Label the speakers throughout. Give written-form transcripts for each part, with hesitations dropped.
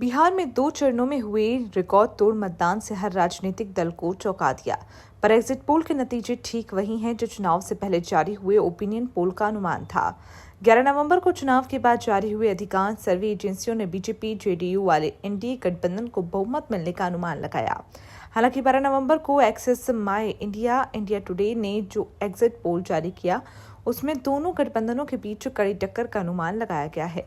Speaker 1: बिहार में 2 चरणों में हुए रिकॉर्ड तोड़ मतदान से हर राजनीतिक दल को चौंका दिया। पर एग्जिट पोल के नतीजे ठीक वही हैं जो चुनाव से पहले जारी हुए ओपिनियन पोल का अनुमान था। 11 नवंबर को चुनाव के बाद जारी हुए अधिकांश सर्वे एजेंसियों ने बीजेपी जेडीयू वाले एनडीए गठबंधन को बहुमत मिलने का अनुमान लगाया। हालांकि 12 नवंबर को एक्सिस माय इंडिया टुडे ने जो एग्जिट पोल जारी किया उसमें दोनों गठबंधनों के बीच कड़ी टक्कर का अनुमान लगाया गया है।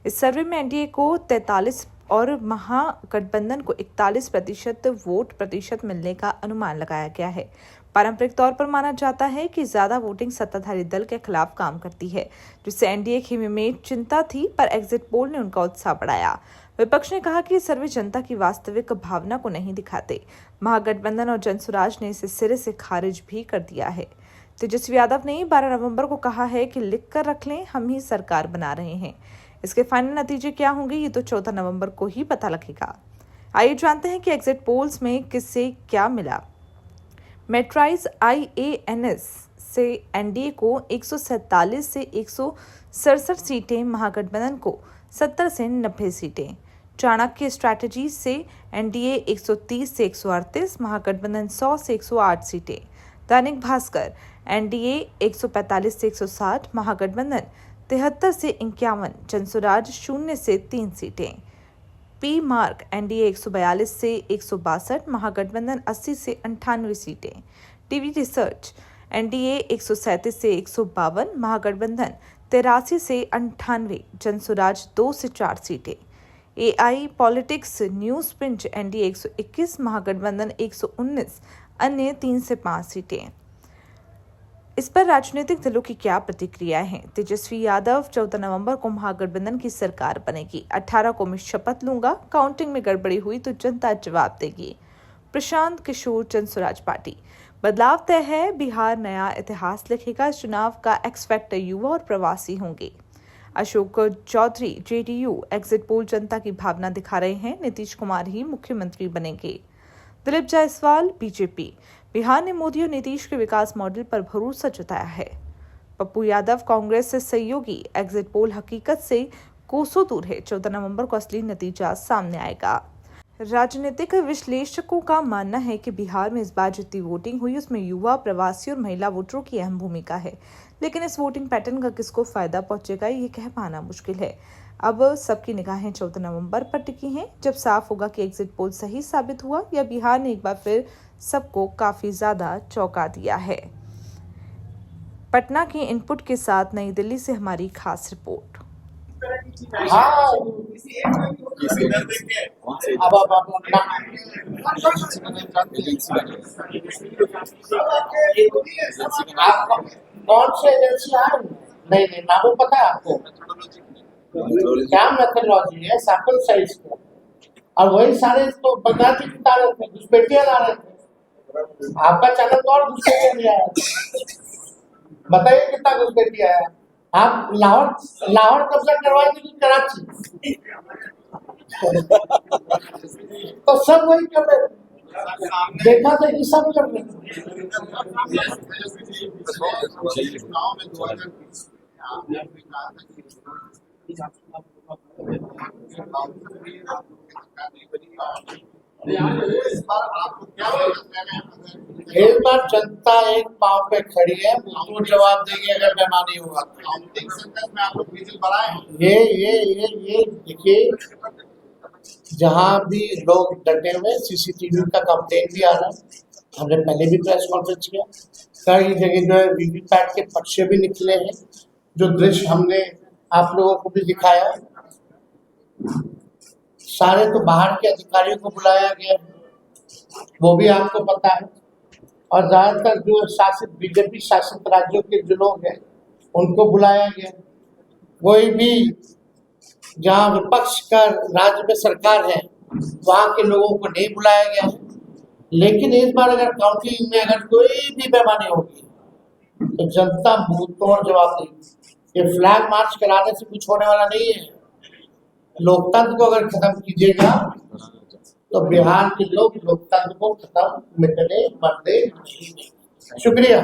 Speaker 1: इस सर्वे में एनडीए को 43 और महागठबंधन को 41% वोट प्रतिशत मिलने का अनुमान लगाया गया है। पारंपरिक तौर पर माना जाता है कि ज्यादा वोटिंग सत्ताधारी दल के खिलाफ काम करती है, जिससे एनडीए खेमे में चिंता थी, पर एग्जिट पोल ने उनका उत्साह बढ़ाया। विपक्ष ने कहा कि सर्वे जनता की वास्तविक भावना को नहीं दिखाते। महागठबंधन और जनसुराज ने इसे सिरे से खारिज भी कर दिया है। तेजस्वी यादव ने 12 नवंबर को कहा है कि लिख कर रख लें, हम ही सरकार बना रहे हैं। इसके फाइनल नतीजे क्या होंगे ये तो 14 नवंबर को ही पता लगेगा। आइए जानते हैं कि एग्जिट पोल्स में किससे क्या मिला। मेट्राइज IANS से एनडीए को 147 से 167 सीटें, महागठबंधन को 70 से 90 सीटें। चाणक्य स्ट्रैटेजी से एनडीए 130 से 138, महागठबंधन 100 से 108 सीटें। दैनिक भास्कर एनडीए 145 से 160, महागठबंधन 73 से 51, जनसुराज 0 से 3 सीटें। पी मार्क एनडीए 142 से 162, महागठबंधन 80 से 98 सीटें। टीवी रिसर्च एनडीए 137 से 152, महागठबंधन 83 से 98, जनसुराज 2 से 4 सीटें। AI politics news pinch NDA 121, महागठबंधन 119, अन्य 3 से 5 सीटें। इस पर राजनीतिक दलों की क्या प्रतिक्रिया है? तेजस्वी यादव 14 नवंबर को महागठबंधन की सरकार बनेगी। 18 को मैं शपथ लूंगा, काउंटिंग में गड़बड़ी हुई तो जनता जवाब देगी। प्रशांत किशोर जनसुराज पार्टी, बदलाव तय है, बिहार नया इतिहास लिखेगा। इस चुनाव का एक्स फैक्टर युवा और प्रवासी होंगे। अशोक चौधरी जेडीयू, एग्जिट पोल जनता की भावना दिखा रहे हैं, नीतीश कुमार ही मुख्यमंत्री बनेंगे। दिलीप जायसवाल बीजेपी, बिहार ने मोदी और नीतीश के विकास मॉडल पर भरोसा जताया है। पप्पू यादव कांग्रेस से सहयोगी, एग्जिट पोल हकीकत से कोसों दूर है। 14 नवंबर को असली नतीजा सामने आएगा। राजनीतिक विश्लेषकों का मानना है कि बिहार में इस बार जितनी वोटिंग हुई उसमें युवा, प्रवासी और महिला वोटरों की अहम भूमिका है, लेकिन इस वोटिंग पैटर्न का किसको फायदा पहुंचेगा ये कह पाना मुश्किल है। अब सबकी निगाहें 14 नवंबर पर टिकी हैं, जब साफ होगा कि एग्जिट पोल सही साबित हुआ या बिहार ने एक बार फिर सबको काफी ज्यादा चौंका दिया है। पटना के इनपुट के साथ नई दिल्ली से हमारी खास रिपोर्ट।
Speaker 2: कौन से एजेंसी है? नहीं नामों पता है आपको? क्या मेथोडोलॉजी है? सैंपल साइज का, और वही सारे तो बंगाल की बता रहे थे, घुसपैठिया ला रहे थे। आपका चैनल तो और घुसपैठिया नहीं आया। बताइए कितना घुसपैठिया है? आप लाहौर कब्जा करवाएंगे कि कराची? तो सब वही कर रहे थे, देखा था कि सब कर रहे इस बार जनता एक पांव पे खड़ी है, वो जवाब देगी अगर बेमानी हुआ। ये देखिए, जहाँ भी लोग डटे हुए, सीसीटीवी का कंप्लेन भी आ रहा है। हमने पहले भी प्रेस कॉन्फ्रेंस किया, कई जगह जो है वीवीपैट के पर्चे भी निकले हैं, जो दृश्य हमने आप लोगों को भी दिखाया। सारे तो बाहर के अधिकारियों को बुलाया गया, वो भी आपको पता है, और ज्यादातर जो शासित बीजेपी शासित राज्यों के जो लोग हैं उनको बुलाया गया। कोई भी जहाँ विपक्ष का राज्य में सरकार है वहां के लोगों को नहीं बुलाया गया है। लेकिन इस बार अगर काउंटिंग में अगर कोई भी बेईमानी होगी तो जनता मुंह तोड़ जवाब देगी। ये फ्लैग मार्च कराने से कुछ होने वाला नहीं है। लोकतंत्र को अगर खत्म कीजिएगा तो बिहार के लोग लोकतंत्र को खत्म मिटने मरने। शुक्रिया।